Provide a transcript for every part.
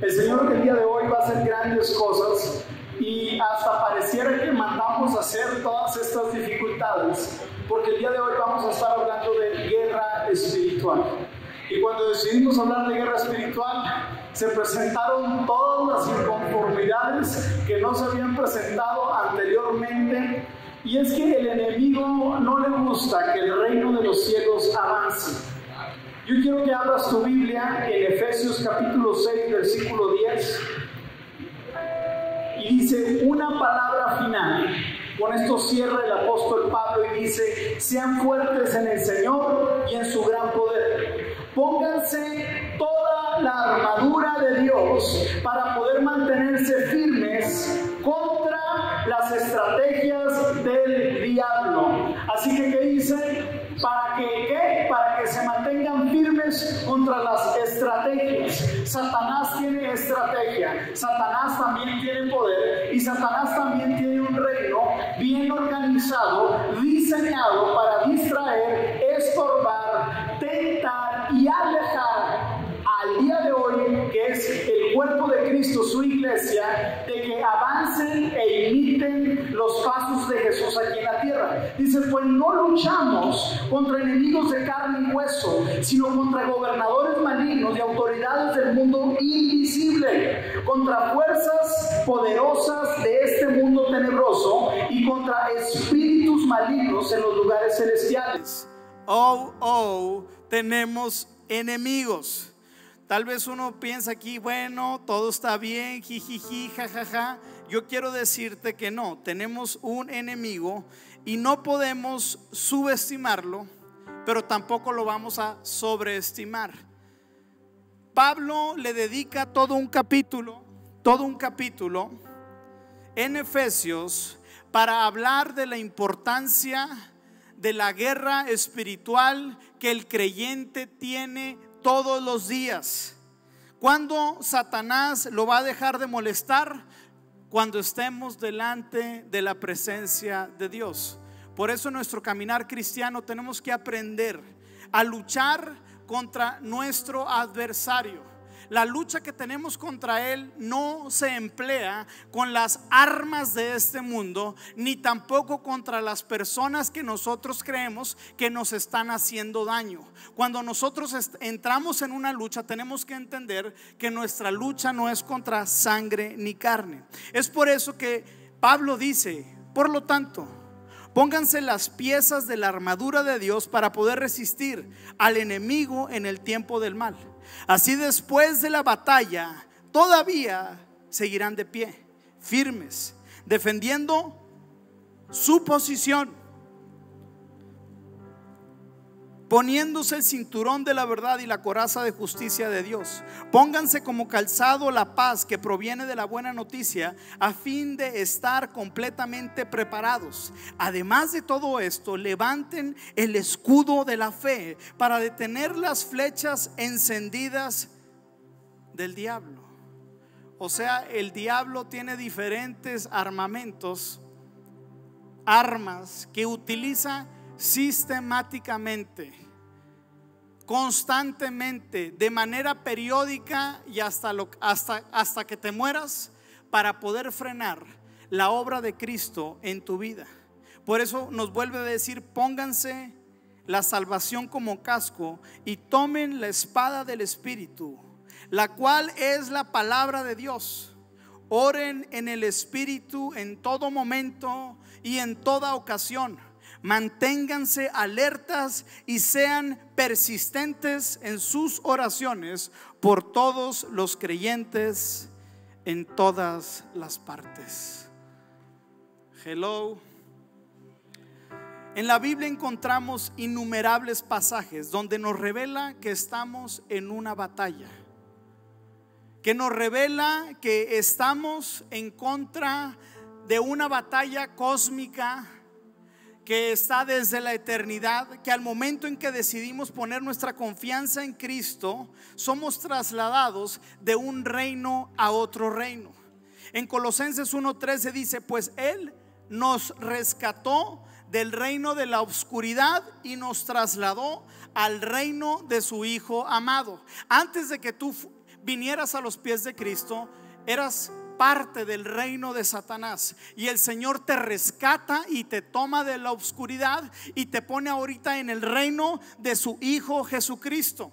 El Señor el día de hoy va a hacer grandes cosas y hasta pareciera que mandamos a hacer todas estas dificultades, porque el día de hoy vamos a estar hablando de guerra espiritual. Y cuando decidimos hablar de guerra espiritual, se presentaron todas las inconformidades que no se habían presentado anteriormente. Y es que el enemigo no le gusta que el reino de los cielos avance. Yo quiero que abras tu Biblia en Efesios capítulo 6, versículo 10. Y dice una palabra final. Con esto cierra el apóstol Pablo y dice: sean fuertes en el Señor y en su gran poder. Pónganse toda la armadura de Dios para poder mantenerse firmes contra las estrategias del diablo. Así que, ¿qué dice? ¿Para que se mantengan firmes contra las estrategias. Satanás tiene estrategia, Satanás también tiene poder y Satanás también tiene un reino bien organizado, diseñado para distraer, estorbar, tentar y alejar al día de hoy, que es el cuerpo de Cristo, su iglesia, de que avancen e imiten los pasos de Jesús aquí en la tierra. Dice: pues no luchamos contra enemigos de carne y hueso, sino contra gobernadores malignos y autoridades del mundo invisible, contra fuerzas poderosas de este mundo tenebroso y contra espíritus malignos en los lugares celestiales. Tenemos enemigos. Tal vez uno piensa aquí, bueno, todo está bien, jijiji, jajaja. Yo quiero decirte que no, tenemos un enemigo y no podemos subestimarlo, pero tampoco lo vamos a sobreestimar. Pablo le dedica todo un capítulo en Efesios para hablar de la importancia de la guerra espiritual que el creyente tiene todos los días. ¿Cuándo Satanás lo va a dejar de molestar? Cuando estemos delante de la presencia de Dios. Por eso en nuestro caminar cristiano tenemos que aprender a luchar contra nuestro adversario. La lucha que tenemos contra él no se emplea con las armas de este mundo, ni tampoco contra las personas que nosotros creemos que nos están haciendo daño. Cuando nosotros entramos en una lucha, tenemos que entender que nuestra lucha no es contra sangre ni carne. Es por eso que Pablo dice: por lo tanto, pónganse las piezas de la armadura de Dios para poder resistir al enemigo en el tiempo del mal. Así, después de la batalla, todavía seguirán de pie, firmes, defendiendo su posición, poniéndose el cinturón de la verdad y la coraza de justicia de Dios. Pónganse como calzado la paz que proviene de la buena noticia, a fin de estar completamente preparados. Además de todo esto, levanten el escudo de la fe para detener las flechas encendidas del diablo. O sea, el diablo tiene diferentes armamentos, armas que utiliza sistemáticamente, constantemente, de manera periódica y hasta que te mueras, para poder frenar la obra de Cristo en tu vida. Por eso nos vuelve a decir: pónganse la salvación como casco y tomen la espada del Espíritu, la cual es la palabra de Dios. Oren en el Espíritu en todo momento y en toda ocasión. Manténganse alertas y sean persistentes en sus oraciones por todos los creyentes en todas las partes. Hello. En la Biblia encontramos innumerables pasajes donde nos revela que estamos en una batalla, que nos revela que estamos en contra de una batalla cósmica que está desde la eternidad, que al momento en que decidimos poner nuestra confianza en Cristo, somos trasladados de un reino a otro reino. En Colosenses 1:13 dice: pues Él nos rescató del reino de la oscuridad y nos trasladó al reino de su Hijo amado. Antes de que tú vinieras a los pies de Cristo, eras parte del reino de Satanás, y el Señor te rescata y te toma de la oscuridad y te pone ahorita en el reino de su Hijo Jesucristo.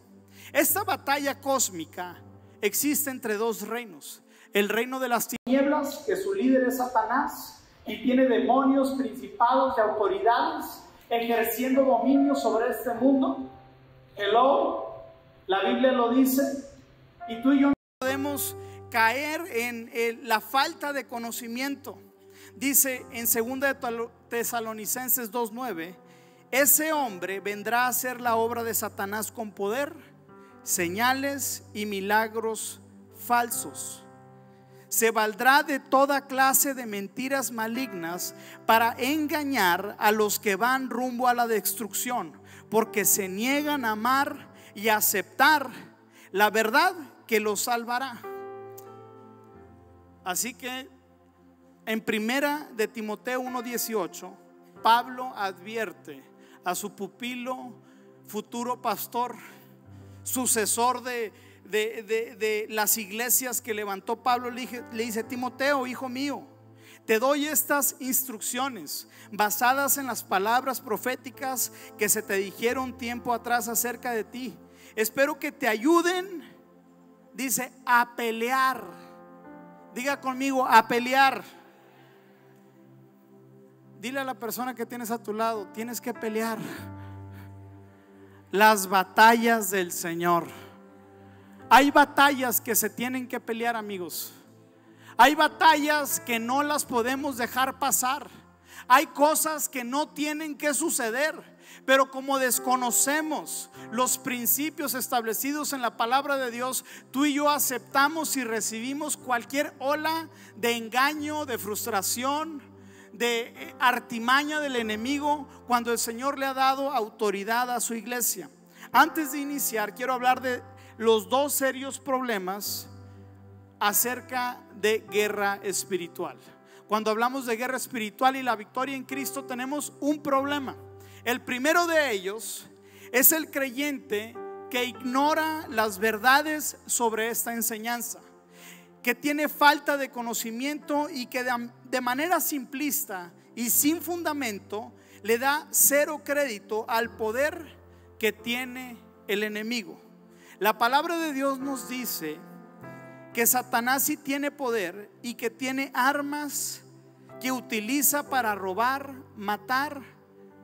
Esta batalla cósmica existe entre dos reinos: el reino de las tinieblas, que su líder es Satanás y tiene demonios, principados y autoridades ejerciendo dominio sobre este mundo. Hello, la Biblia lo dice, y tú y yo no podemos caer en la falta de conocimiento. Dice en 2 de Tesalonicenses 2:9: ese hombre vendrá a hacer la obra de Satanás con poder, señales y milagros falsos. Se valdrá de toda clase de mentiras malignas para engañar a los que van rumbo a la destrucción, porque se niegan a amar y a aceptar la verdad que los salvará. Así que en primera de Timoteo 1:18, Pablo advierte a su pupilo, futuro pastor, sucesor de las iglesias que levantó Pablo. Le dice: Timoteo, hijo mío, te doy estas instrucciones basadas en las palabras proféticas que se te dijeron tiempo atrás acerca de ti. Espero que te ayuden, dice, a pelear. Diga conmigo, a pelear. Dile a la persona que tienes a tu lado: tienes que pelear las batallas del Señor. Hay batallas que se tienen que pelear, amigos. Hay batallas que no las podemos dejar pasar. Hay cosas que no tienen que suceder, pero como desconocemos los principios establecidos en la palabra de Dios, tú y yo aceptamos y recibimos cualquier ola de engaño, de frustración, de artimaña del enemigo, cuando el Señor le ha dado autoridad a su iglesia. Antes de iniciar, quiero hablar de los dos serios problemas acerca de guerra espiritual. Cuando hablamos de guerra espiritual y la victoria en Cristo, tenemos un problema. El primero de ellos es el creyente que ignora las verdades sobre esta enseñanza, que tiene falta de conocimiento y que de manera simplista y sin fundamento le da cero crédito al poder que tiene el enemigo. La palabra de Dios nos dice que Satanás sí tiene poder y que tiene armas que utiliza para robar, matar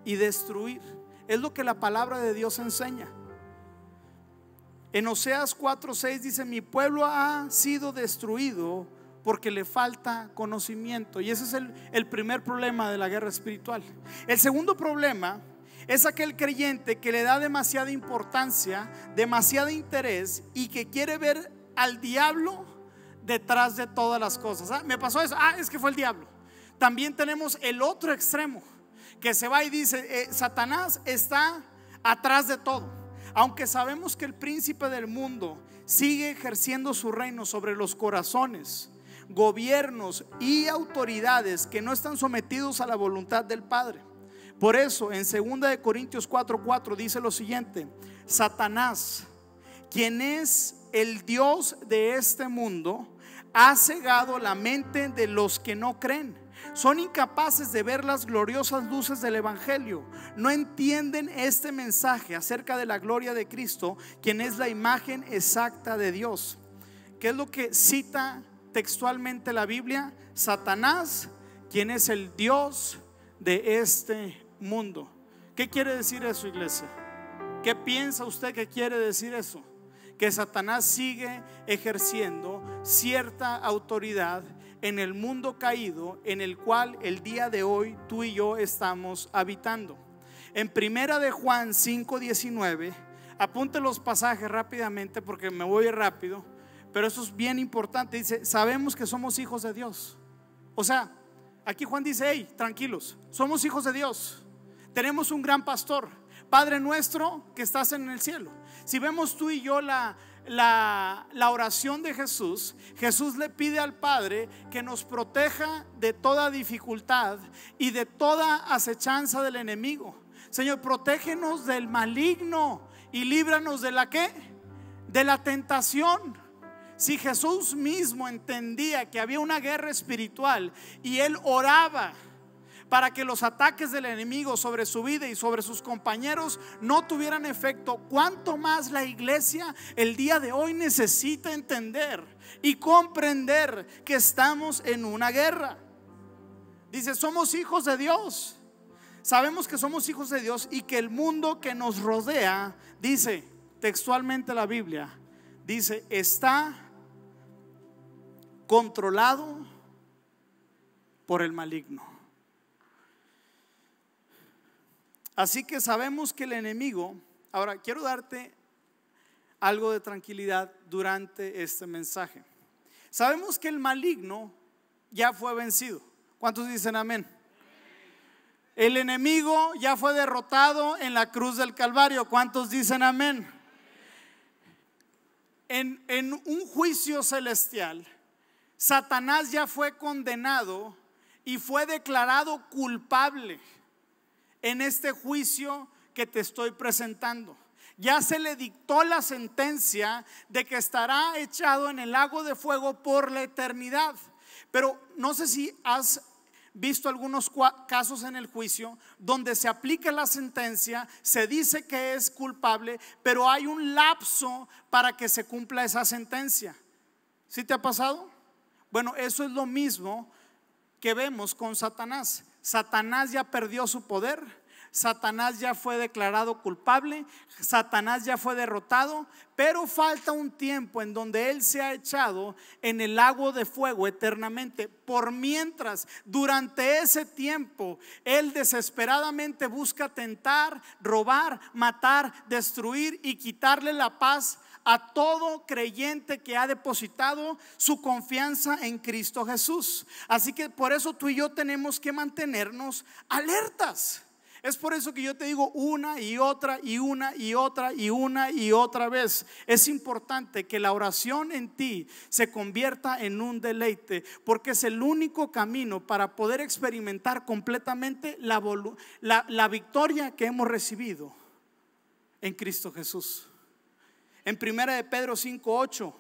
y destruir. Es lo que la palabra de Dios enseña. En Oseas 4:6 dice: mi pueblo ha sido destruido porque le falta conocimiento. Y ese es el primer problema de la guerra espiritual. El segundo problema es aquel creyente que le da demasiada importancia, demasiado interés, y que quiere ver al diablo detrás de todas las cosas. Me pasó eso, es que fue el diablo. También tenemos el otro extremo, que se va y dice: Satanás está atrás de todo. Aunque sabemos que el príncipe del mundo sigue ejerciendo su reino sobre los corazones, gobiernos y autoridades que no están sometidos a la voluntad del Padre. Por eso en 2 de Corintios 4:4 dice lo siguiente: Satanás, quien es el Dios de este mundo, ha cegado la mente de los que no creen. Son incapaces de ver las gloriosas luces del Evangelio. No entienden este mensaje acerca de la gloria de Cristo, quien es la imagen exacta de Dios. ¿Qué es lo que cita textualmente la Biblia? Satanás, quien es el Dios de este mundo. ¿Qué quiere decir eso, iglesia? ¿Qué piensa usted que quiere decir eso? Que Satanás sigue ejerciendo cierta autoridad en el mundo caído en el cual el día de hoy tú y yo estamos habitando. En primera de Juan 5:19, apunte los pasajes rápidamente porque me voy rápido, pero eso es bien importante. Dice: sabemos que somos hijos de Dios. O sea, aquí Juan dice: hey, tranquilos, somos hijos de Dios. Tenemos un gran pastor, Padre nuestro que estás en el cielo. Si vemos tú y yo la oración de Jesús, Jesús le pide al Padre que nos proteja de toda dificultad y de toda acechanza del enemigo. Señor, protégenos del maligno y líbranos de la ¿qué? De la tentación. Si Jesús mismo entendía que había una guerra espiritual y Él oraba para que los ataques del enemigo sobre su vida y sobre sus compañeros no tuvieran efecto, ¿cuánto más la iglesia el día de hoy necesita entender y comprender que estamos en una guerra? Dice, somos hijos de Dios. Sabemos que somos hijos de Dios y que el mundo que nos rodea, dice textualmente la Biblia, dice, está controlado por el maligno. Así que sabemos que el enemigo, ahora quiero darte algo de tranquilidad durante este mensaje. Sabemos que el maligno ya fue vencido. ¿Cuántos dicen amén? El enemigo ya fue derrotado en la cruz del Calvario. ¿Cuántos dicen amén? En un juicio celestial, Satanás ya fue condenado y fue declarado culpable en este juicio que te estoy presentando. Ya se le dictó la sentencia de que estará echado en el lago de fuego por la eternidad. Pero no sé si has visto algunos casos en el juicio donde se aplica la sentencia, se dice que es culpable, pero hay un lapso para que se cumpla esa sentencia. ¿Sí te ha pasado? Bueno, eso es lo mismo que vemos con Satanás. Satanás ya perdió su poder, Satanás ya fue declarado culpable, Satanás ya fue derrotado, pero falta un tiempo en donde él se ha echado en el lago de fuego eternamente. Por mientras, durante ese tiempo, él desesperadamente busca tentar, robar, matar, destruir y quitarle la paz a todo creyente que ha depositado su confianza en Cristo Jesús. Así que por eso tú y yo tenemos que mantenernos alertas. Es por eso que yo te digo una y otra y una y otra y una y otra vez. Es importante que la oración en ti se convierta en un deleite, porque es el único camino para poder experimentar completamente la victoria que hemos recibido en Cristo Jesús. En 1 de Pedro 5:8,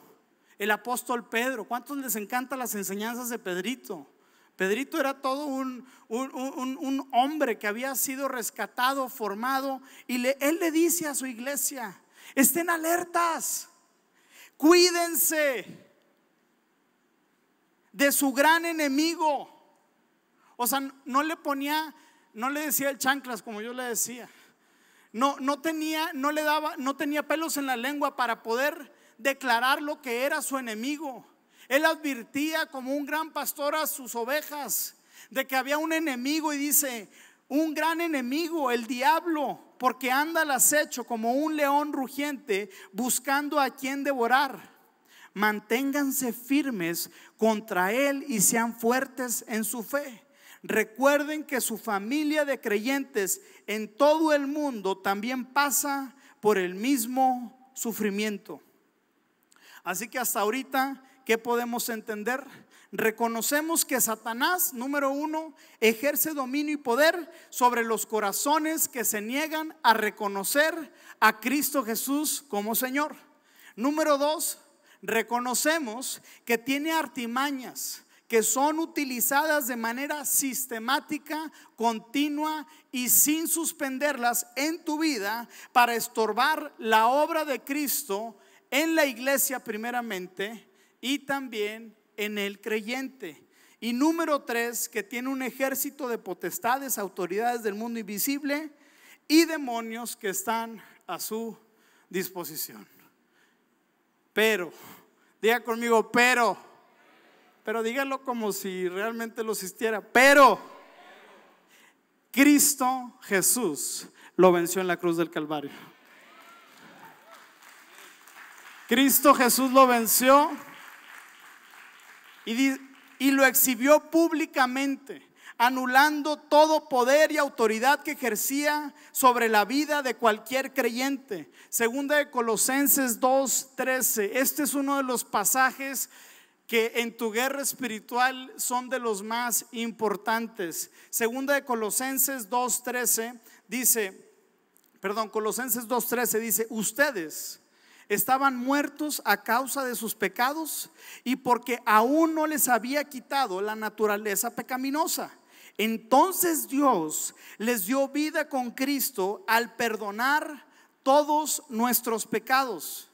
el apóstol Pedro, ¿cuántos les encantan las enseñanzas de Pedrito? Pedrito era todo un hombre que había sido rescatado, formado, y él le dice a su iglesia: estén alertas, cuídense de su gran enemigo. O sea, no le decía el chanclas como yo le decía. No tenía pelos en la lengua para poder declarar lo que era su enemigo. Él advirtía como un gran pastor a sus ovejas de que había un enemigo, y dice: un gran enemigo, el diablo, porque anda al acecho como un león rugiente buscando a quien devorar. Manténganse firmes contra él y sean fuertes en su fe. Recuerden que su familia de creyentes en todo el mundo también pasa por el mismo sufrimiento. Así que hasta ahorita, ¿qué podemos entender? Reconocemos que Satanás, número uno, ejerce dominio y poder sobre los corazones que se niegan a reconocer a Cristo Jesús como Señor. Número dos, reconocemos que tiene artimañas que son utilizadas de manera sistemática, continua y sin suspenderlas en tu vida para estorbar la obra de Cristo en la iglesia primeramente, y también en el creyente. Y número tres, que tiene un ejército de potestades, autoridades del mundo invisible y demonios que están a su disposición. Pero, diga conmigo, pero dígalo como si realmente lo existiera. Pero Cristo Jesús lo venció en la cruz del Calvario. Cristo Jesús lo venció y lo exhibió públicamente, anulando todo poder y autoridad que ejercía sobre la vida de cualquier creyente. Segunda de Colosenses 2:13. Este es uno de los pasajes que en tu guerra espiritual son de los más importantes. Segunda de Colosenses 2:13 dice, Colosenses 2:13 dice: ustedes estaban muertos a causa de sus pecados y porque aún no les había quitado la naturaleza pecaminosa. Entonces Dios les dio vida con Cristo al perdonar todos nuestros pecados.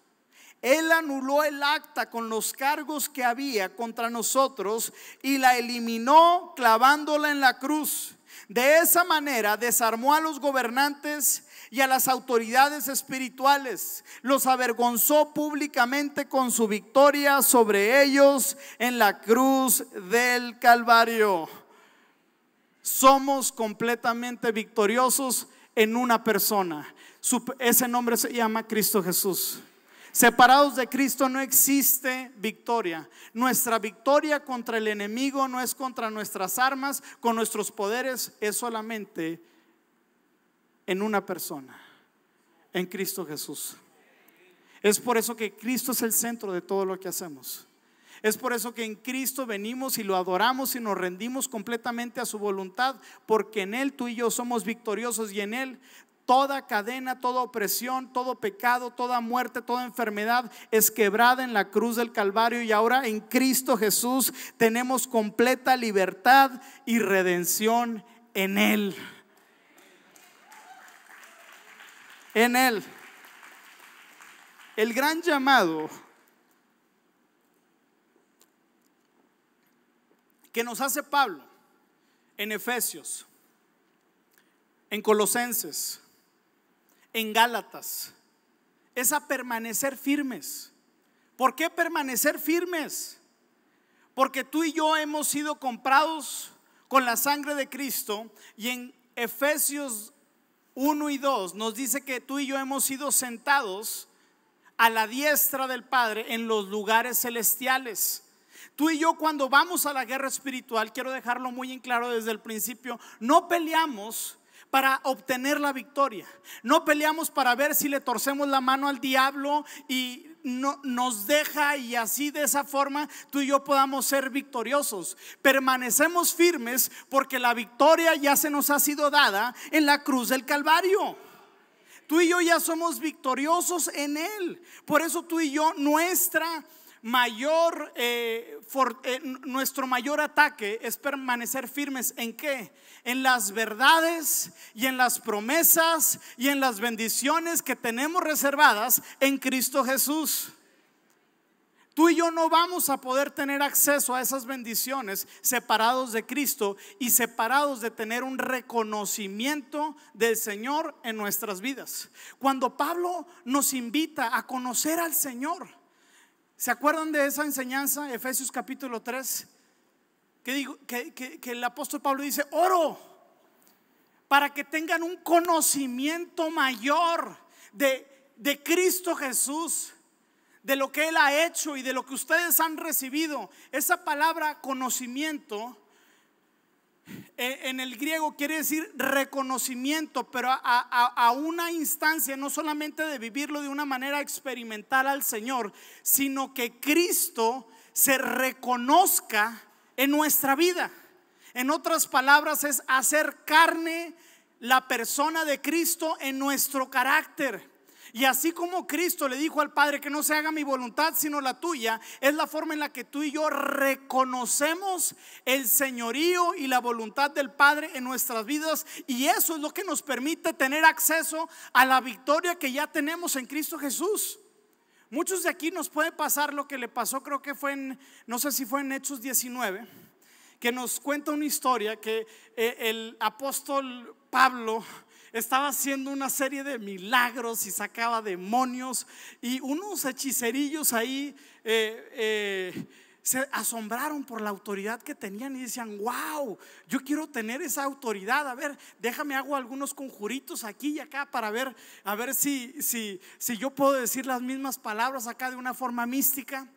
Él anuló el acta con los cargos que había contra nosotros y la eliminó clavándola en la cruz. De esa manera desarmó a los gobernantes y a las autoridades espirituales, los avergonzó públicamente con su victoria sobre ellos en la cruz del Calvario. Somos completamente victoriosos en una persona. Ese nombre se llama Cristo Jesús. Separados de Cristo no existe victoria. Nuestra victoria contra el enemigo no es contra nuestras armas, con nuestros poderes, es solamente en una persona, en Cristo Jesús. Es por eso que Cristo es el centro de todo lo que hacemos. Es por eso que en Cristo venimos y lo adoramos y nos rendimos completamente a su voluntad, porque en Él tú y yo somos victoriosos y en Él toda cadena, toda opresión, todo pecado, toda muerte, toda enfermedad es quebrada en la cruz del Calvario, y ahora en Cristo Jesús tenemos completa libertad y redención en Él. En Él. El gran llamado que nos hace Pablo en Efesios, en Colosenses, en Gálatas, es a permanecer firmes. ¿Por qué permanecer firmes? Porque tú y yo hemos sido comprados con la sangre de Cristo, y en Efesios 1 y 2 nos dice que tú y yo hemos sido sentados a la diestra del Padre en los lugares celestiales. Tú y yo, cuando vamos a la guerra espiritual, quiero dejarlo muy en claro desde el principio, no peleamos para obtener la victoria. No peleamos para ver si le torcemos la mano al diablo y no nos deja, y así de esa forma tú y yo podamos ser victoriosos. Permanecemos firmes porque la victoria ya se nos ha sido dada en la cruz del Calvario. Tú y yo ya somos victoriosos en Él. Por eso tú y yo, nuestro mayor ataque es permanecer firmes. ¿En qué? En las verdades y en las promesas y en las bendiciones que tenemos reservadas en Cristo Jesús. Tú y yo no vamos a poder tener acceso a esas bendiciones separados de Cristo y separados de tener un reconocimiento del Señor en nuestras vidas. Cuando Pablo nos invita a conocer al Señor, ¿se acuerdan de esa enseñanza? Efesios capítulo 3, que el apóstol Pablo dice: oro para que tengan un conocimiento mayor de Cristo Jesús, de lo que Él ha hecho y de lo que ustedes han recibido. Esa palabra conocimiento en el griego quiere decir reconocimiento, pero a una instancia no solamente de vivirlo de una manera experimental al Señor, sino que Cristo se reconozca en nuestra vida. En otras palabras, es hacer carne la persona de Cristo en nuestro carácter. Y así como Cristo le dijo al Padre que no se haga mi voluntad sino la tuya, es la forma en la que tú y yo reconocemos el señorío y la voluntad del Padre en nuestras vidas, y eso es lo que nos permite tener acceso a la victoria que ya tenemos en Cristo Jesús. Muchos de aquí nos puede pasar lo que le pasó, creo que fue no sé si fue en Hechos 19, que nos cuenta una historia que el apóstol Pablo estaba haciendo una serie de milagros y sacaba demonios, y unos hechicerillos ahí se asombraron por la autoridad que tenían y decían: wow, yo quiero tener esa autoridad. A ver, déjame hago algunos conjuritos aquí y acá para ver, a ver si yo puedo decir las mismas palabras acá de una forma mística.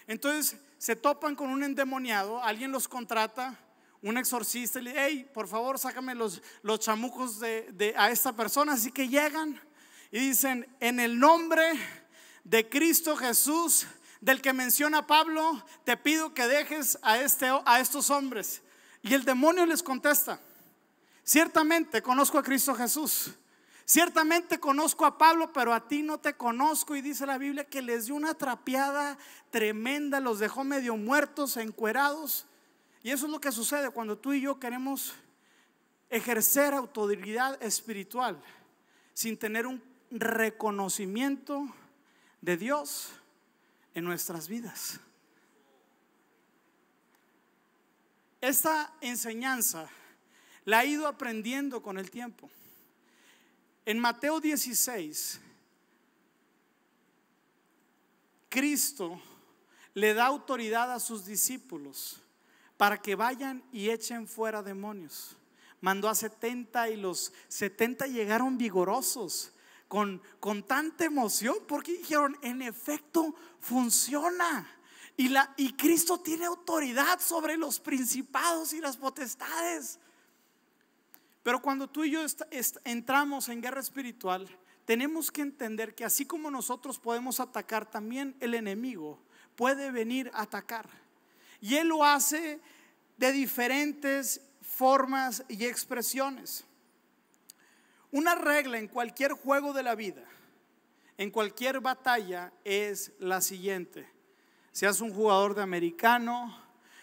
Entonces se topan con un endemoniado, alguien los contrata, un exorcista, y le dice: hey, por favor, sácame los chamucos a esta persona. Así que llegan y dicen: en el nombre de Cristo Jesús, del que menciona Pablo, te pido que dejes a estos hombres. Y el demonio les contesta: ciertamente conozco a Cristo Jesús, Ciertamente conozco a Pablo, pero a ti no te conozco. Y dice la Biblia que les dio una trapeada tremenda, los dejó medio muertos, encuerados. Y eso es lo que sucede cuando tú y yo queremos ejercer autoridad espiritual sin tener un reconocimiento de Dios en nuestras vidas. Esta enseñanza la he ido aprendiendo con el tiempo. En Mateo 16, Cristo le da autoridad a sus discípulos para que vayan y echen fuera demonios. Mandó a 70 y los 70 llegaron vigorosos, con tanta emoción, porque dijeron: en efecto funciona. Y Cristo tiene autoridad sobre los principados y las potestades. Pero cuando tú y yo entramos en guerra espiritual, tenemos que entender que así como nosotros podemos atacar, también el enemigo puede venir a atacar. Y él lo hace de diferentes formas y expresiones. Una regla en cualquier juego de la vida, en cualquier batalla, es la siguiente: seas un jugador de americano,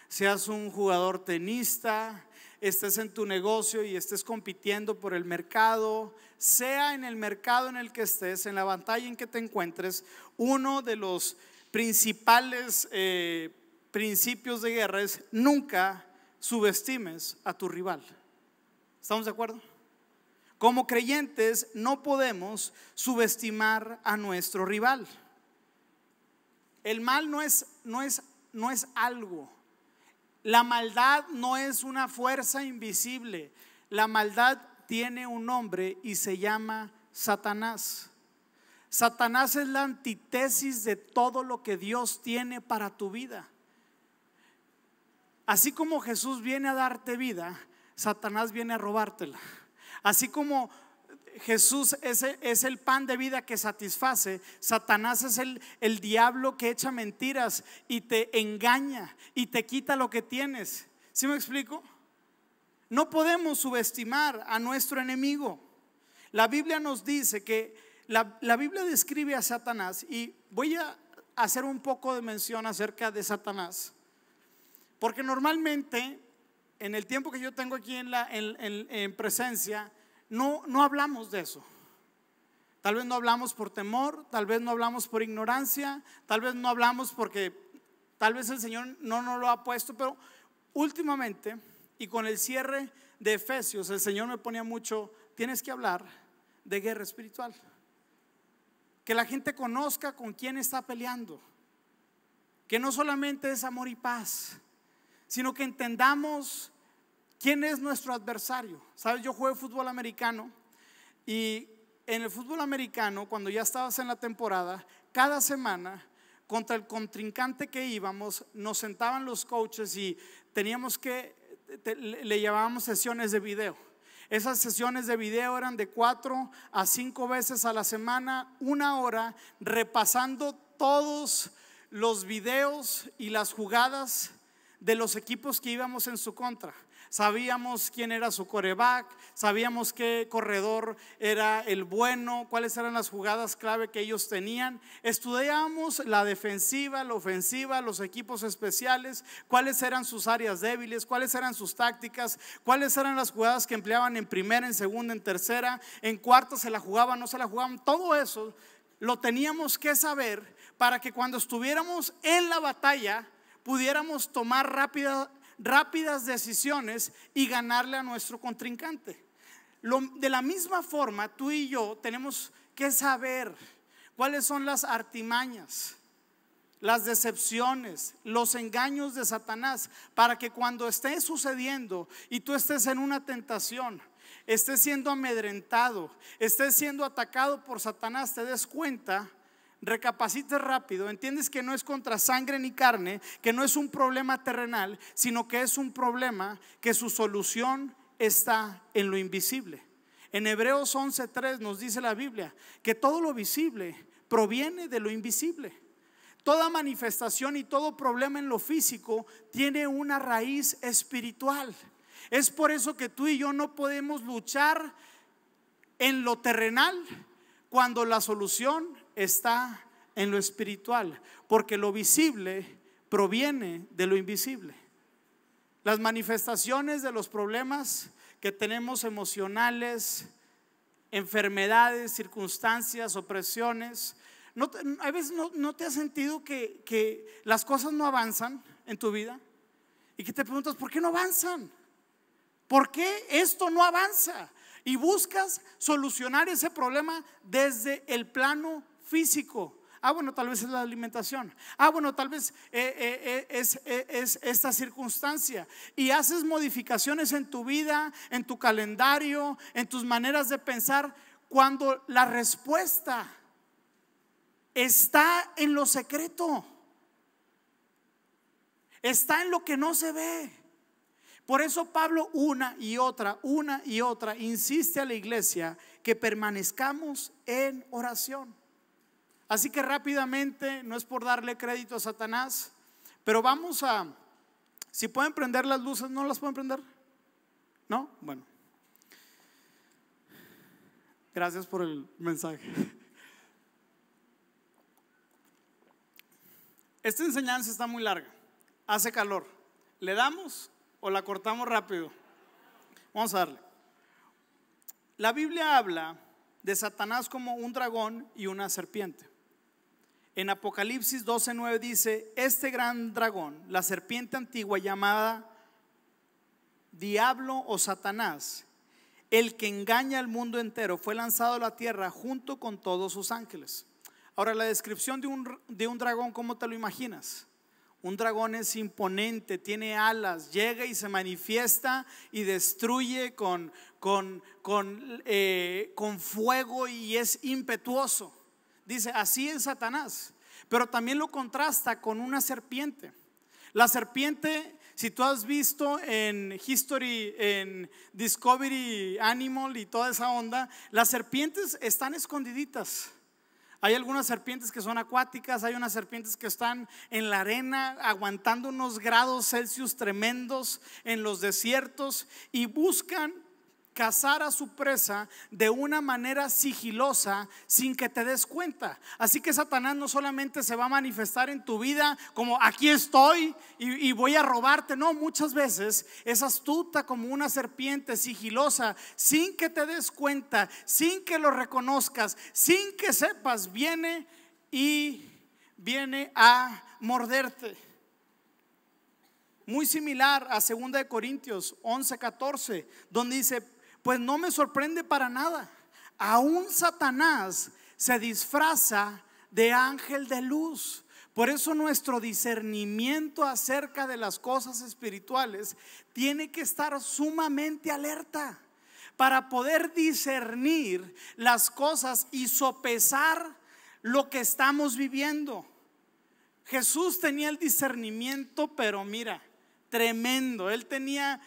seas un jugador tenista, estés en tu negocio y estés compitiendo por el mercado, sea en el mercado en el que estés, en la batalla en que te encuentres, uno de los principales principios de guerra es: nunca subestimes a tu rival. ¿Estamos de acuerdo? Como creyentes no podemos subestimar a nuestro rival. El mal no es algo. La maldad no es una fuerza invisible. La maldad tiene un nombre y se llama Satanás. Satanás es la antítesis de todo lo que Dios tiene para tu vida. Así como Jesús viene a darte vida, Satanás viene a robártela. Así como Jesús es el pan de vida que satisface, Satanás es el diablo que echa mentiras y te engaña y te quita lo que tienes. ¿Sí me explico? No podemos subestimar a nuestro enemigo. La Biblia nos dice que la Biblia describe a Satanás, y voy a hacer un poco de mención acerca de Satanás, porque normalmente en el tiempo que yo tengo aquí en presencia, no hablamos de eso. Tal vez no hablamos por temor, tal vez no hablamos por ignorancia, tal vez no hablamos porque tal vez el Señor no nos lo ha puesto. Pero últimamente, y con el cierre de Efesios, el Señor me ponía mucho: tienes que hablar de guerra espiritual, que la gente conozca con quién está peleando, que no solamente es amor y paz, sino que entendamos quién es nuestro adversario. Sabes, yo jugué fútbol americano, y en el fútbol americano, cuando ya estabas en la temporada, cada semana contra el contrincante que íbamos, nos sentaban los coaches y teníamos que, le llamábamos sesiones de video. Esas sesiones de video eran de 4 a 5 veces a la semana, 1 hora, repasando todos los videos y las jugadas de los equipos que íbamos en su contra. Sabíamos quién era su quarterback, sabíamos qué corredor era el bueno, cuáles eran las jugadas clave que ellos tenían. Estudiábamos la defensiva, la ofensiva, los equipos especiales, cuáles eran sus áreas débiles, cuáles eran sus tácticas, cuáles eran las jugadas que empleaban en primera, en segunda, en tercera, en cuarta se la jugaban, no se la jugaban. Todo eso lo teníamos que saber para que cuando estuviéramos en la batalla pudiéramos tomar rápidas decisiones y ganarle a nuestro contrincante. De la misma forma, tú y yo tenemos que saber cuáles son las artimañas, las decepciones, los engaños de Satanás, para que cuando esté sucediendo y tú estés en una tentación, estés siendo amedrentado, estés siendo atacado por Satanás, te des cuenta, recapacites rápido, entiendes que no es contra sangre ni carne, que no es un problema terrenal, sino que es un problema que su solución está en lo invisible. En Hebreos 11:3 nos dice la Biblia que todo lo visible proviene de lo invisible. Toda manifestación y todo problema en lo físico tiene una raíz espiritual. Es por eso que tú y yo no podemos luchar en lo terrenal cuando la solución está en lo espiritual, porque lo visible proviene de lo invisible. Las manifestaciones de los problemas que tenemos emocionales, enfermedades, circunstancias, opresiones, a veces no te has sentido que las cosas no avanzan en tu vida y que te preguntas, ¿por qué no avanzan? ¿Por qué esto no avanza? Y buscas solucionar ese problema desde el plano físico. Bueno, tal vez es la alimentación. Bueno, tal vez es esta circunstancia. Y haces modificaciones en tu vida, en tu calendario, en tus maneras de pensar, cuando la respuesta está en lo secreto, está en lo que no se ve. Por eso Pablo una y otra insiste a la iglesia que permanezcamos en oración. Así que rápidamente, no es por darle crédito a Satanás, pero si pueden prender las luces. ¿No las pueden prender? ¿No? Bueno, gracias por el mensaje. Esta enseñanza está muy larga, hace calor. ¿Le damos o la cortamos rápido? Vamos a darle. La Biblia habla de Satanás como un dragón y una serpiente. En Apocalipsis 12:9 dice: este gran dragón, la serpiente antigua llamada Diablo o Satanás, el que engaña al mundo entero, fue lanzado a la tierra junto con todos sus ángeles. Ahora, la descripción de un dragón, ¿cómo te lo imaginas? Un dragón es imponente, tiene alas, llega y se manifiesta y destruye con fuego y es impetuoso. Dice, así es Satanás. Pero también lo contrasta con una serpiente. La serpiente, si tú has visto en History, en Discovery Animal y toda esa onda, las serpientes están escondiditas. Hay algunas serpientes que son acuáticas, hay unas serpientes que están en la arena aguantando unos grados Celsius tremendos en los desiertos y buscan cazar a su presa de una manera sigilosa sin que te des cuenta. Así que Satanás no solamente se va a manifestar en tu vida como aquí estoy y voy a robarte. No, muchas veces es astuta como una serpiente, sigilosa, sin que te des cuenta, sin que lo reconozcas, sin que sepas, viene a morderte. Muy similar a 2 Corintios 11:14, donde dice: pues no me sorprende para nada, aún Satanás se disfraza de ángel de luz. Por eso nuestro discernimiento acerca de las cosas espirituales tiene que estar sumamente alerta para poder discernir las cosas y sopesar lo que estamos viviendo. Jesús tenía el discernimiento, pero mira, tremendo. Él tenía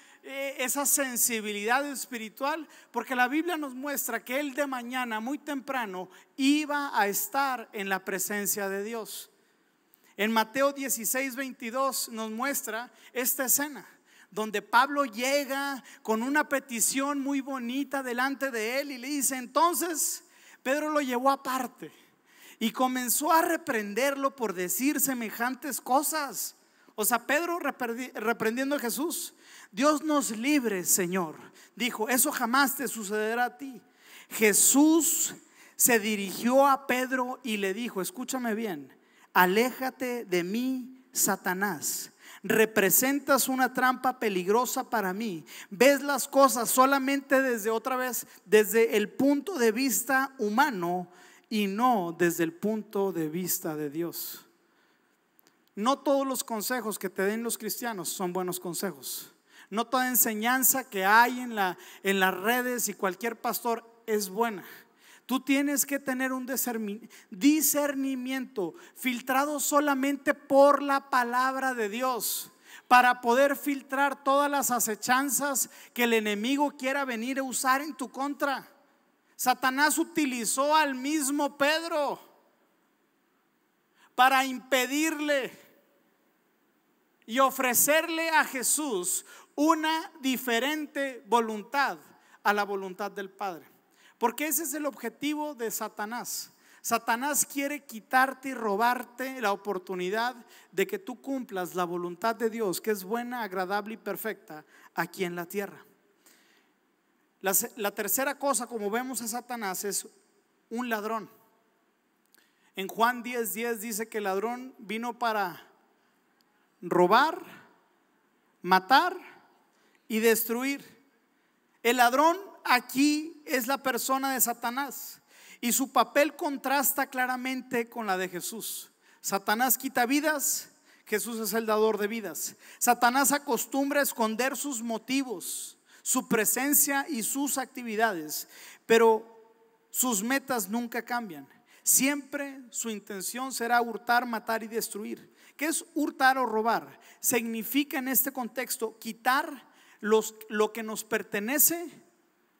esa sensibilidad espiritual, porque la Biblia nos muestra que él de mañana muy temprano iba a estar en la presencia de Dios. En Mateo 16:22 nos muestra esta escena donde Pablo llega con una petición muy bonita delante de él y le dice: entonces Pedro lo llevó aparte y comenzó a reprenderlo por decir semejantes cosas. O sea, Pedro reprendiendo a Jesús. Dios nos libre, Señor, dijo, eso jamás te sucederá a ti. Jesús se dirigió a Pedro y le dijo, escúchame bien: aléjate de mí, Satanás. Representas una trampa peligrosa para mí. Ves las cosas solamente desde el punto de vista humano y no desde el punto de vista de Dios. No todos los consejos que te den los cristianos son buenos consejos. No toda enseñanza que hay en las redes y cualquier pastor es buena. Tú tienes que tener un discernimiento filtrado solamente por la palabra de Dios, para poder filtrar todas las acechanzas que el enemigo quiera venir a usar en tu contra. Satanás utilizó al mismo Pedro para impedirle y ofrecerle a Jesús una diferente voluntad a la voluntad del Padre. Porque ese es el objetivo de Satanás. Satanás quiere quitarte y robarte la oportunidad de que tú cumplas la voluntad de Dios, que es buena, agradable y perfecta aquí en la tierra. La tercera cosa, como vemos a Satanás, es un ladrón. En Juan 10:10 dice que el ladrón vino para robar, matar y destruir. El ladrón aquí es la persona de Satanás y su papel contrasta claramente con la de Jesús. Satanás quita vidas, Jesús es el dador de vidas. Satanás acostumbra a esconder sus motivos, su presencia y sus actividades, pero sus metas nunca cambian. Siempre su intención será hurtar, matar y destruir. ¿Qué es hurtar o robar? Significa en este contexto quitar lo que nos pertenece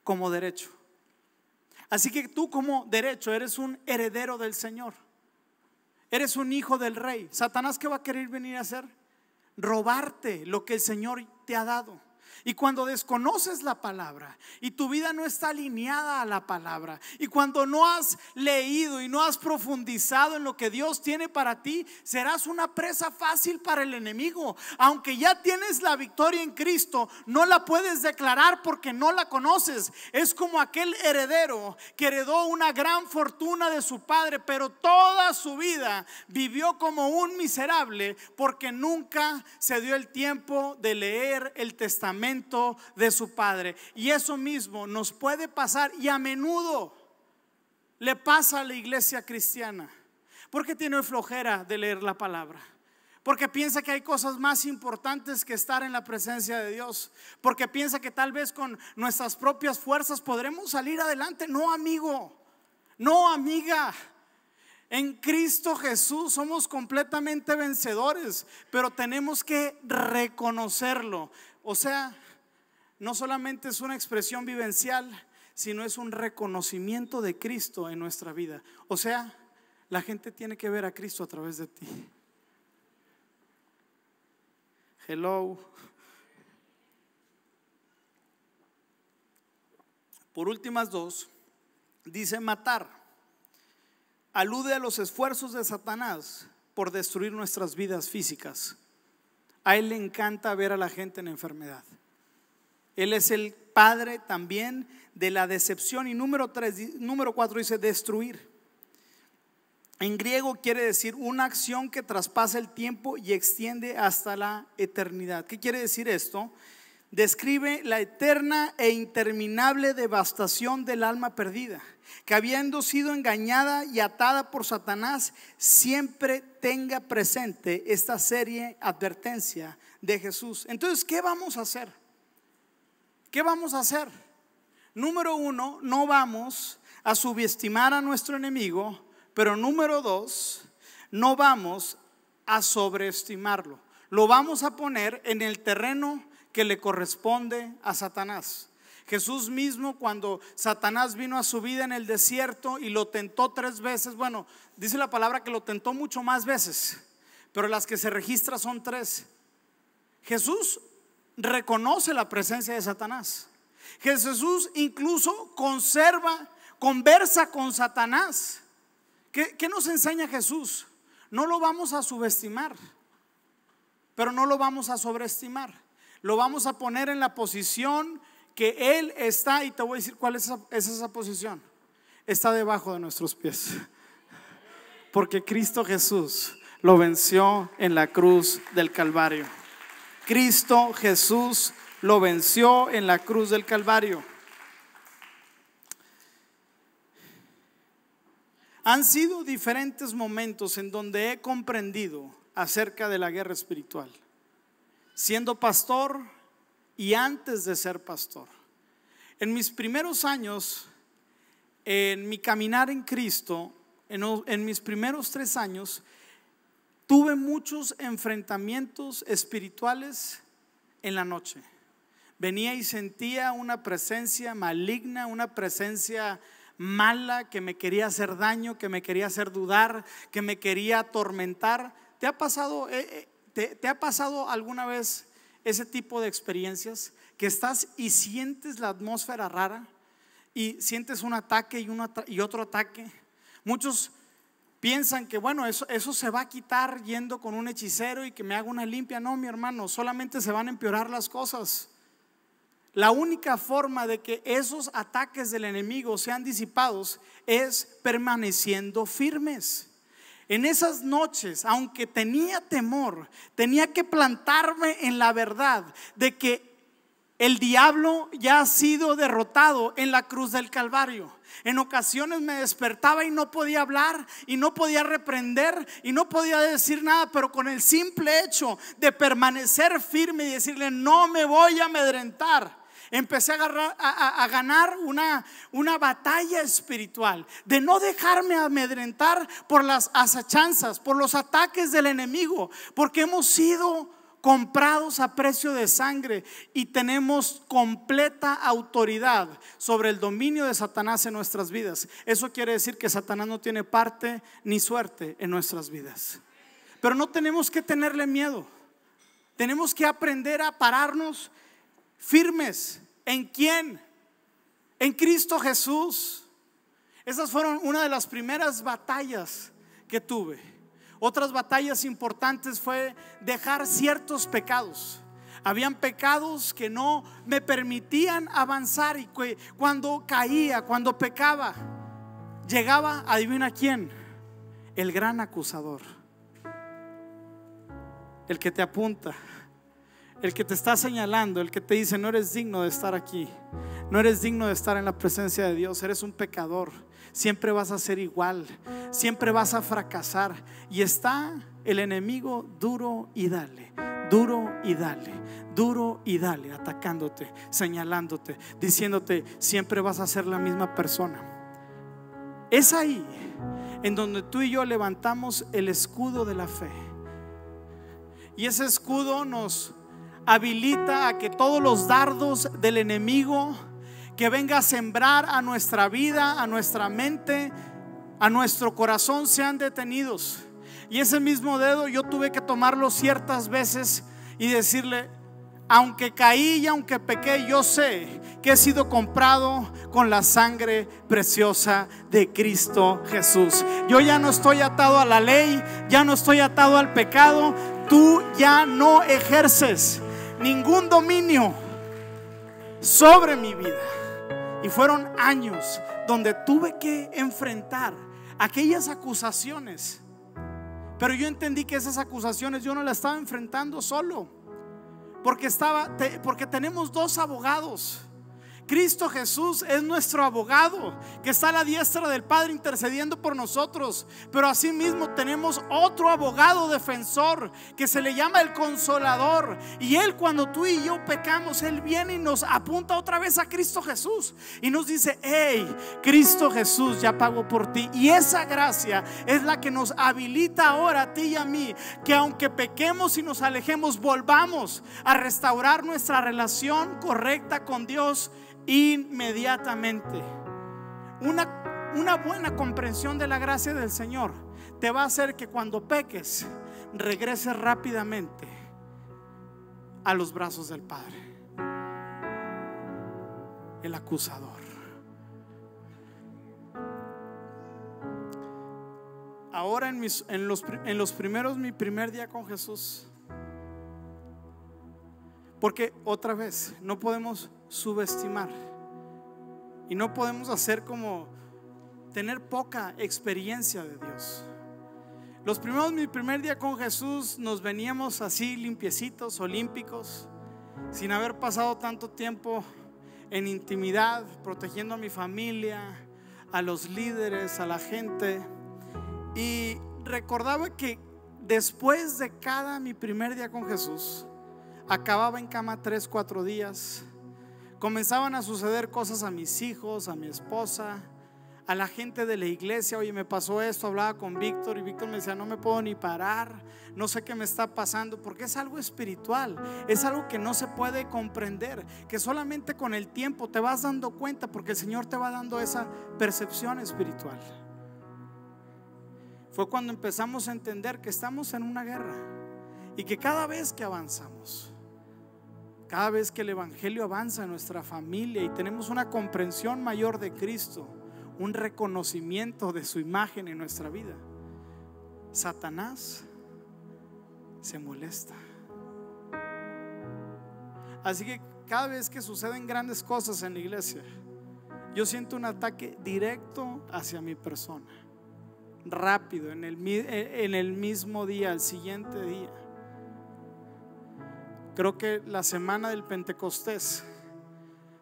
como derecho. Así que tú como derecho eres un heredero del Señor, eres un hijo del Rey. Satanás, ¿qué va a querer venir a hacer? Robarte lo que el Señor te ha dado. Y cuando desconoces la palabra y tu vida no está alineada a la palabra, y cuando no has leído y no has profundizado en lo que Dios tiene para ti, serás una presa fácil para el enemigo. Aunque ya tienes la victoria en Cristo, no la puedes declarar porque no la conoces. Es como aquel heredero que heredó una gran fortuna de su padre, pero toda su vida vivió como un miserable porque nunca se dio el tiempo de leer el testamento de su padre. Y eso mismo nos puede pasar, y a menudo le pasa a la iglesia cristiana, porque tiene flojera de leer la palabra, porque piensa que hay cosas más importantes que estar en la presencia de Dios, porque piensa que tal vez con nuestras propias fuerzas podremos salir adelante. No, amigo, no, amiga. En Cristo Jesús somos completamente vencedores, pero tenemos que reconocerlo. O sea, no solamente es una expresión vivencial, sino es un reconocimiento de Cristo en nuestra vida. O sea, la gente tiene que ver a Cristo a través de ti. Hello. Por últimas dos, dice matar. Alude a los esfuerzos de Satanás por destruir nuestras vidas físicas. A él le encanta ver a la gente en enfermedad. Él es el padre también de la decepción. Y número 4 dice destruir. En griego quiere decir una acción que traspasa el tiempo y extiende hasta la eternidad. ¿Qué quiere decir esto? Describe la eterna e interminable devastación del alma perdida, que habiendo sido engañada y atada por Satanás, siempre tenga presente esta seria advertencia de Jesús. Entonces, ¿qué vamos a hacer? ¿Qué vamos a hacer? Número 1, no vamos a subestimar a nuestro enemigo, pero número 2, no vamos a sobreestimarlo. Lo vamos a poner en el terreno que le corresponde a Satanás. Jesús mismo, cuando Satanás vino a su vida en el desierto y lo tentó 3 veces, bueno, dice la palabra que lo tentó mucho más veces, pero las que se registran son 3. Jesús reconoce la presencia de Satanás. Jesús incluso conversa con Satanás. ¿Qué nos enseña Jesús? No lo vamos a subestimar, pero no lo vamos a sobreestimar. Lo vamos a poner en la posición que Él está, y te voy a decir cuál es esa posición. Está debajo de nuestros pies, porque Cristo Jesús lo venció en la cruz del Calvario. Cristo Jesús lo venció en la cruz del Calvario. Han sido diferentes momentos en donde he comprendido acerca de la guerra espiritual, siendo pastor y antes de ser pastor. En mis primeros años, en mi caminar en Cristo, en mis primeros 3 años, tuve muchos enfrentamientos espirituales en la noche. Venía y sentía una presencia maligna, una presencia mala que me quería hacer daño, que me quería hacer dudar, que me quería atormentar. ¿Te ha pasado alguna vez ese tipo de experiencias? Que estás y sientes la atmósfera rara y sientes un ataque y otro ataque. Muchos piensan que bueno, eso se va a quitar yendo con un hechicero y que me haga una limpia. No, mi hermano, solamente se van a empeorar las cosas. La única forma de que esos ataques del enemigo sean disipados es permaneciendo firmes. En esas noches, aunque tenía temor, tenía que plantarme en la verdad de que el diablo ya ha sido derrotado en la cruz del Calvario. En ocasiones me despertaba y no podía hablar y no podía reprender y no podía decir nada, pero con el simple hecho de permanecer firme y decirle no me voy a amedrentar, empecé a ganar una batalla espiritual de no dejarme amedrentar por las asechanzas, por los ataques del enemigo, porque hemos sido comprados a precio de sangre y tenemos completa autoridad sobre el dominio de Satanás en nuestras vidas. Eso quiere decir que Satanás no tiene parte ni suerte en nuestras vidas. Pero no tenemos que tenerle miedo. Tenemos que aprender a pararnos firmes. ¿En quién? En Cristo Jesús. Esas fueron una de las primeras batallas que tuve. Otras batallas importantes fue dejar ciertos pecados. Habían pecados que no me permitían avanzar, y cuando caía, cuando pecaba, llegaba, adivina quién, el gran acusador, el que te apunta, el que te está señalando, el que te dice no eres digno de estar aquí, no eres digno de estar en la presencia de Dios, eres un pecador, siempre vas a ser igual, siempre vas a fracasar. Y está el enemigo duro y dale, duro y dale, duro y dale, atacándote, señalándote, diciéndote siempre vas a ser la misma persona. Es ahí en donde tú y yo levantamos el escudo de la fe, y ese escudo nos habilita a que todos los dardos del enemigo que venga a sembrar a nuestra vida, a nuestra mente, a nuestro corazón, sean detenidos. Y ese mismo dedo yo tuve que tomarlo ciertas veces y decirle: aunque caí y aunque pequé, yo sé que he sido comprado con la sangre preciosa de Cristo Jesús. Yo ya no estoy atado a la ley, ya no estoy atado al pecado. Tú ya no ejerces ningún dominio sobre mi vida. Y fueron años donde tuve que enfrentar aquellas acusaciones, pero yo entendí que esas acusaciones yo no las estaba enfrentando solo, porque tenemos dos abogados. Cristo Jesús es nuestro abogado, que está a la diestra del Padre intercediendo por nosotros. Pero asimismo tenemos otro abogado defensor que se le llama el Consolador. Y Él, cuando tú y yo pecamos, Él viene y nos apunta otra vez a Cristo Jesús y nos dice: hey, Cristo Jesús ya pagó por ti. Y esa gracia es la que nos habilita ahora a ti y a mí, que aunque pequemos y nos alejemos, volvamos a restaurar nuestra relación correcta con Dios inmediatamente. Una buena comprensión de la gracia del Señor te va a hacer que cuando peques regreses rápidamente a los brazos del Padre, el acusador. Ahora mi primer día con Jesús, porque otra vez no podemos subestimar y no podemos hacer como tener poca experiencia de Dios. Mi primer día con Jesús nos veníamos así limpiecitos, olímpicos, sin haber pasado tanto tiempo en intimidad, protegiendo a mi familia, a los líderes, a la gente. Y recordaba que después de mi primer día con Jesús, acababa en cama 3-4 días. Comenzaban a suceder cosas a mis hijos, a mi esposa, a la gente de la iglesia. Oye, me pasó esto. Hablaba con Víctor y Víctor me decía: no me puedo ni parar, no sé qué me está pasando, porque es algo espiritual, es algo que no se puede comprender, que solamente con el tiempo te vas dando cuenta, porque el Señor te va dando esa percepción espiritual. Fue cuando empezamos a entender que estamos en una guerra y que cada vez que avanzamos, cada vez que el evangelio avanza en nuestra familia y tenemos una comprensión mayor de Cristo, un reconocimiento de su imagen en nuestra vida, Satanás se molesta. Así que cada vez que suceden grandes cosas en la iglesia, yo siento un ataque directo hacia mi persona, rápido, en el mismo día, el siguiente día. Creo que la semana del Pentecostés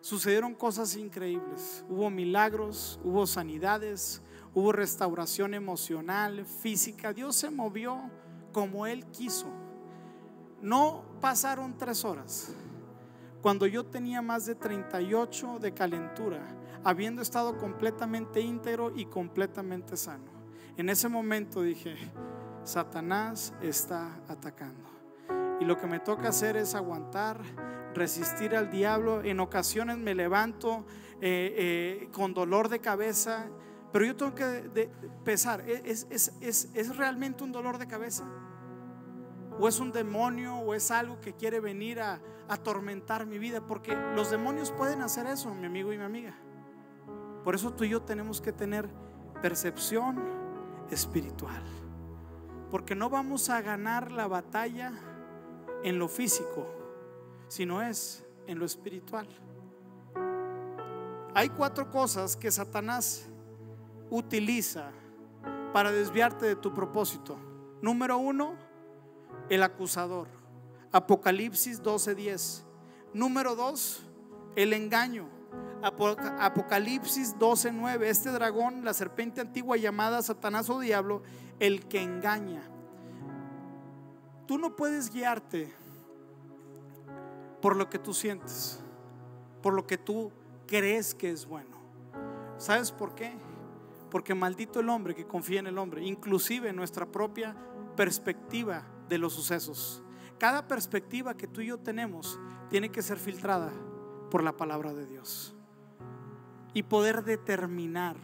sucedieron cosas increíbles. Hubo milagros, hubo sanidades, hubo restauración emocional, física. Dios se movió como Él quiso. No pasaron 3 horas cuando yo tenía más de 38 de calentura, habiendo estado completamente íntegro y completamente sano. En ese momento dije: Satanás está atacando, y lo que me toca hacer es aguantar, resistir al diablo. En ocasiones me levanto con dolor de cabeza, pero yo tengo que pesar, ¿es realmente un dolor de cabeza? ¿O es un demonio? ¿O es algo que quiere venir a atormentar mi vida? Porque los demonios pueden hacer eso, mi amigo y mi amiga. Por eso tú y yo tenemos que tener percepción espiritual, porque no vamos a ganar la batalla en lo físico, sino es en lo espiritual. Hay 4 cosas que Satanás utiliza para desviarte de tu propósito. Número 1, el acusador, Apocalipsis 12:10. Número 2, el engaño, Apocalipsis 12:9. Este dragón, la serpiente antigua llamada Satanás o diablo, el que engaña. Tú no puedes guiarte por lo que tú sientes, por lo que tú crees que es bueno. ¿Sabes por qué? Porque maldito el hombre que confía en el hombre, inclusive en nuestra propia perspectiva de los sucesos. Cada perspectiva que tú y yo tenemos tiene que ser filtrada por la palabra de Dios y poder determinar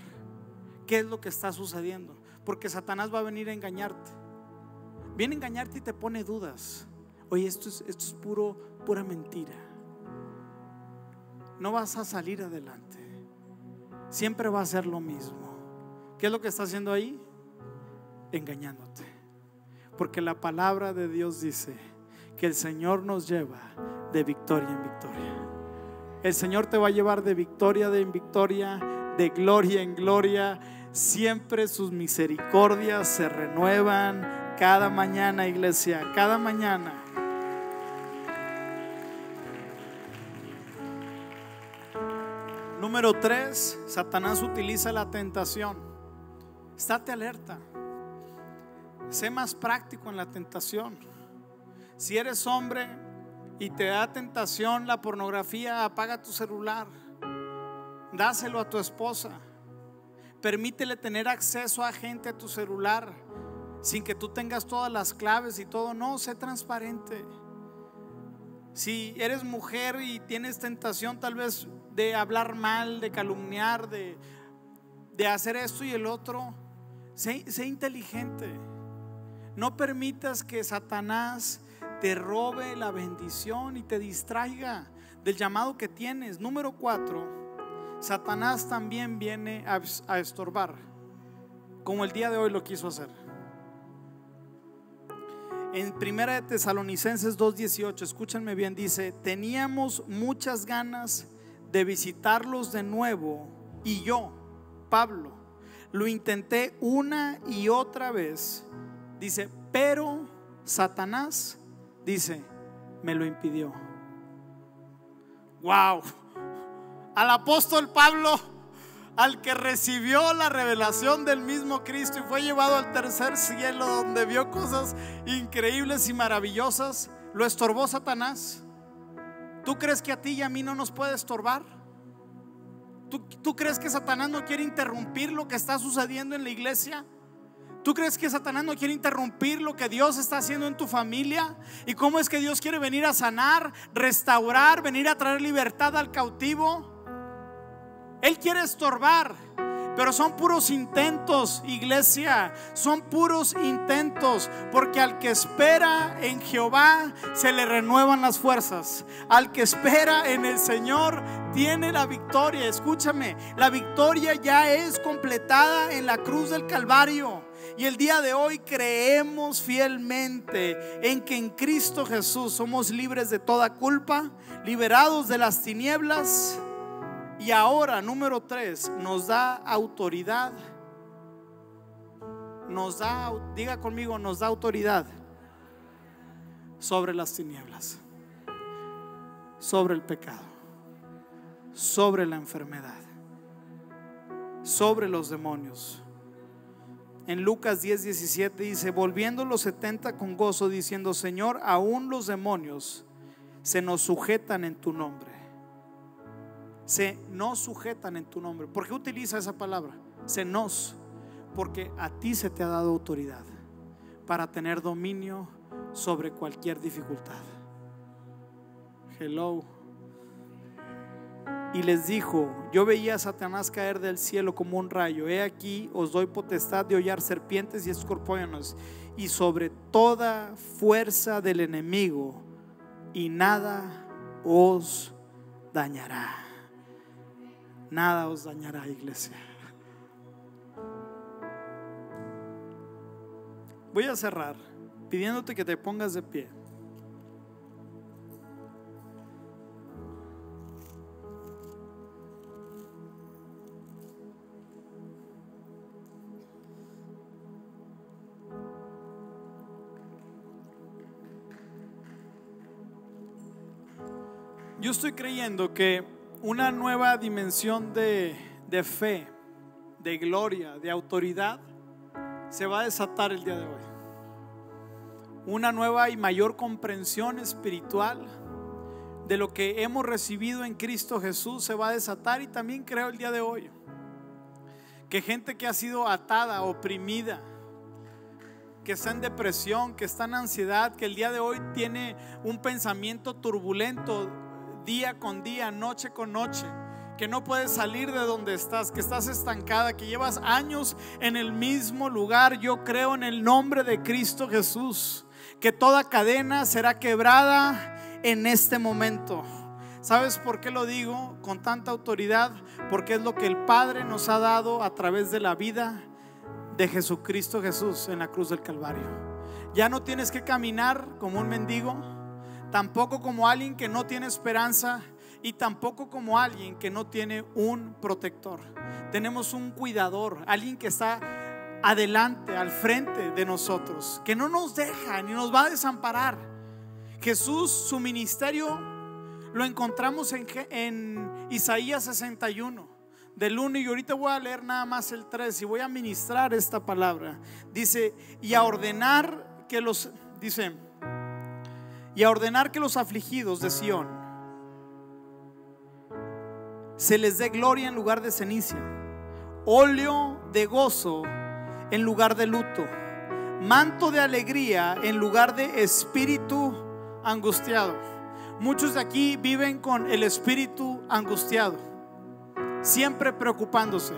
qué es lo que está sucediendo, porque Satanás va a venir a engañarte. Viene a engañarte y te pone dudas. Oye, esto es pura mentira. No vas a salir adelante. Siempre va a ser lo mismo. ¿Qué es lo que está haciendo ahí? Engañándote. Porque la palabra de Dios dice que el Señor nos lleva de victoria en victoria. El Señor te va a llevar de victoria en victoria, de gloria en gloria. Siempre sus misericordias se renuevan cada mañana, iglesia, cada mañana. Número 3, Satanás utiliza la tentación. Estate alerta. Sé más práctico en la tentación. Si eres hombre y te da tentación la pornografía, apaga tu celular, dáselo a tu esposa. Permítele tener acceso a gente a tu celular sin que tú tengas todas las claves y todo. No, sé transparente. Si eres mujer y tienes tentación tal vez de hablar mal, de calumniar, de hacer esto y el otro, sé inteligente. No permitas que Satanás te robe la bendición y te distraiga del llamado que tienes. Número 4, Satanás también viene a estorbar, como el día de hoy lo quiso hacer. En 1 Tesalonicenses 2:18, escúchenme bien, dice: teníamos muchas ganas de visitarlos de nuevo, y yo, Pablo, lo intenté una y otra vez. Dice, pero Satanás, dice, me lo impidió. Wow. Al apóstol Pablo, al que recibió la revelación del mismo Cristo y fue llevado al tercer cielo, donde vio cosas increíbles y maravillosas, lo estorbó Satanás. ¿Tú crees que a ti y a mí no nos puede estorbar? ¿Tú crees que Satanás no quiere interrumpir lo que está sucediendo en la iglesia? ¿Tú crees que Satanás no quiere interrumpir lo que Dios está haciendo en tu familia? ¿Y cómo es que Dios quiere venir a sanar, restaurar, venir a traer libertad al cautivo? Él quiere estorbar. Pero son puros intentos, iglesia, son puros intentos, porque al que espera en Jehová se le renuevan las fuerzas. Al que espera en el Señor tiene la victoria. Escúchame, la victoria ya es completada en la cruz del Calvario. Y el día de hoy creemos fielmente en que en Cristo Jesús somos libres de toda culpa, liberados de las tinieblas. Y ahora, número 3, nos da autoridad. Diga conmigo, nos da autoridad sobre las tinieblas, sobre el pecado, sobre la enfermedad, sobre los demonios. En Lucas 10:17 dice: volviendo los 70 con gozo, diciendo: Señor, aún los demonios se nos sujetan en tu nombre. Se nos sujetan en tu nombre. ¿Por qué utiliza esa palabra? Se nos, porque a ti se te ha dado autoridad para tener dominio sobre cualquier dificultad. Hello. Y les dijo: yo veía a Satanás caer del cielo como un rayo. He aquí os doy potestad de hollar serpientes y escorpiones y sobre toda fuerza del enemigo, y nada os dañará. Nada os dañará, iglesia. Voy a cerrar pidiéndote que te pongas de pie. Yo estoy creyendo que una nueva dimensión de fe, de gloria, de autoridad se va a desatar el día de hoy. Una nueva y mayor comprensión espiritual de lo que hemos recibido en Cristo Jesús se va a desatar. Y también creo el día de hoy que gente que ha sido atada, oprimida, que está en depresión, que está en ansiedad, que el día de hoy tiene un pensamiento turbulento día con día, noche con noche, que no puedes salir de donde estás, que estás estancada, que llevas años en el mismo lugar. Yo creo en el nombre de Cristo Jesús que toda cadena será quebrada en este momento. ¿Sabes por qué lo digo con tanta autoridad? Porque es lo que el Padre nos ha dado a través de la vida de Jesucristo Jesús en la cruz del Calvario. Ya no tienes que caminar como un mendigo, tampoco como alguien que no tiene esperanza, y tampoco como alguien que no tiene un protector. Tenemos un cuidador, alguien que está adelante, al frente de nosotros, que no nos deja ni nos va a desamparar. Jesús, su ministerio lo encontramos en Isaías 61 del 1, y ahorita voy a leer nada más el 3 y voy a ministrar esta palabra. Dice: y a ordenar que los afligidos de Sión se les dé gloria en lugar de ceniza, óleo de gozo en lugar de luto, manto de alegría en lugar de espíritu angustiado. Muchos de aquí viven con el espíritu angustiado, siempre preocupándose,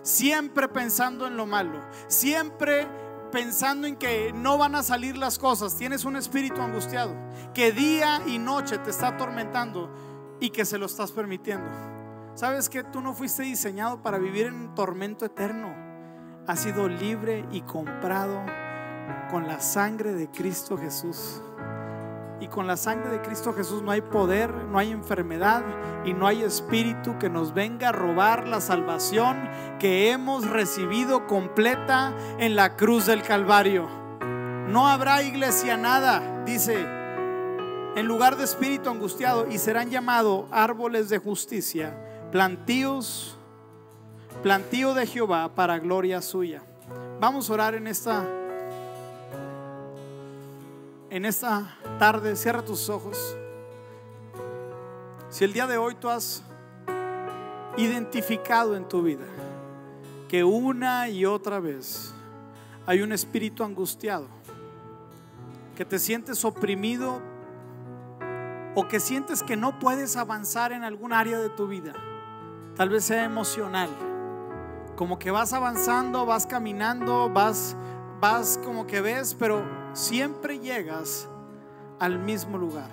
siempre pensando en lo malo, siempre pensando en que no van a salir las cosas. Tienes un espíritu angustiado que día y noche te está atormentando y que se lo estás permitiendo. ¿Sabes que tú no fuiste diseñado para vivir en un tormento eterno? Has sido libre y comprado con la sangre de Cristo Jesús. Y con la sangre de Cristo Jesús no hay poder, no hay enfermedad y no hay espíritu que nos venga a robar la salvación que hemos recibido completa en la cruz del Calvario. No habrá, iglesia, nada, dice, en lugar de espíritu angustiado, y serán llamados árboles de justicia, plantío de Jehová para gloria suya. Vamos a orar en esta tarde. Cierra tus ojos. Si el día de hoy tú has identificado en tu vida que una y otra vez hay un espíritu angustiado, que te sientes oprimido o que sientes que no puedes avanzar en algún área de tu vida, tal vez sea emocional como que vas avanzando, vas caminando, vas como que ves, pero siempre llegas al mismo lugar.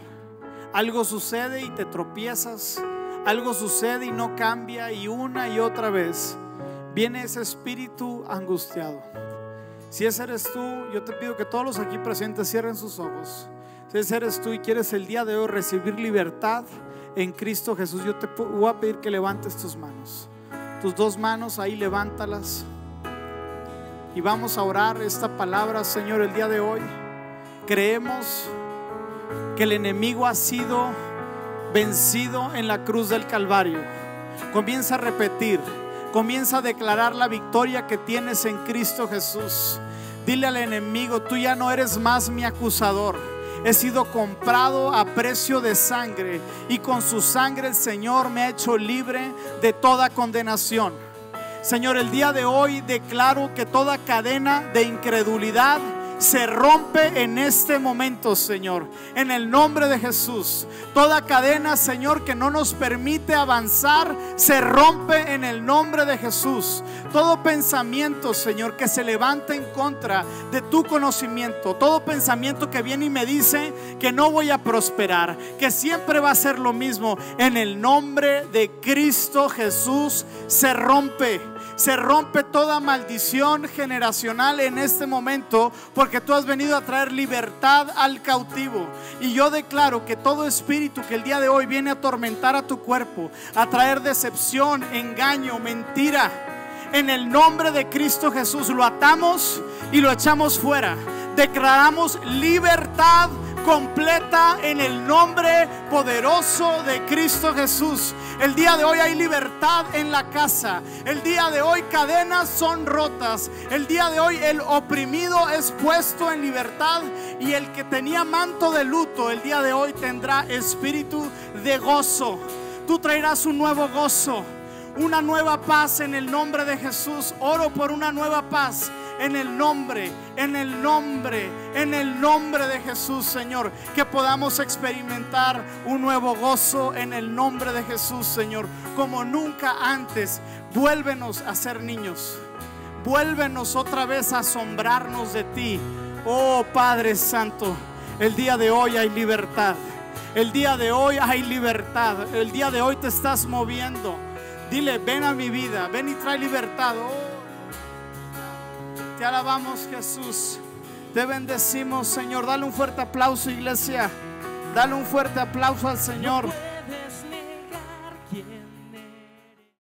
Algo sucede y te tropiezas, algo sucede y no cambia, y una y otra vez viene ese espíritu angustiado. Si ese eres tú, yo te pido que todos los aquí presentes cierren sus ojos. Si ese eres tú y quieres el día de hoy recibir libertad en Cristo Jesús, yo te voy a pedir que levantes tus manos. Tus dos manos ahí, levántalas. Y vamos a orar esta palabra, Señor, el día de hoy. Creemos que el enemigo ha sido vencido en la cruz del Calvario. Comienza a repetir, comienza a declarar la victoria que tienes en Cristo Jesús. Dile al enemigo: tú ya no eres más mi acusador. He sido comprado a precio de sangre, y con su sangre el Señor me ha hecho libre de toda condenación. Señor, el día de hoy declaro que toda cadena de incredulidad se rompe en este momento, Señor, en el nombre de Jesús. Toda cadena, Señor, que no nos permite avanzar, se rompe en el nombre de Jesús. Todo pensamiento, Señor, que se levanta en contra de tu conocimiento, todo pensamiento que viene y me dice que no voy a prosperar, que siempre va a ser lo mismo, en el nombre de Cristo Jesús se rompe. Se rompe toda maldición generacional en este momento, porque tú has venido a traer libertad al cautivo. Y yo declaro que todo espíritu que el día de hoy viene a atormentar a tu cuerpo, a traer decepción, engaño, mentira, en el nombre de Cristo Jesús lo atamos y lo echamos fuera. Declaramos libertad completa en el nombre poderoso de Cristo Jesús. El día de hoy hay libertad en la casa. El día de hoy cadenas son rotas. El día de hoy el oprimido es puesto en libertad, y el que tenía manto de luto el día de hoy tendrá espíritu de gozo. Tú traerás un nuevo gozo, una nueva paz en el nombre de Jesús. Oro por una nueva paz en el nombre de Jesús, Señor. Que podamos experimentar un nuevo gozo en el nombre de Jesús, Señor, como nunca antes. Vuélvenos a ser niños. Vuélvenos otra vez a asombrarnos de ti. Oh Padre Santo, el día de hoy hay libertad. El día de hoy hay libertad. El día de hoy te estás moviendo. Dile: ven a mi vida, ven y trae libertad. Oh, te alabamos, Jesús. Te bendecimos, Señor. Dale un fuerte aplauso, iglesia. Dale un fuerte aplauso al Señor.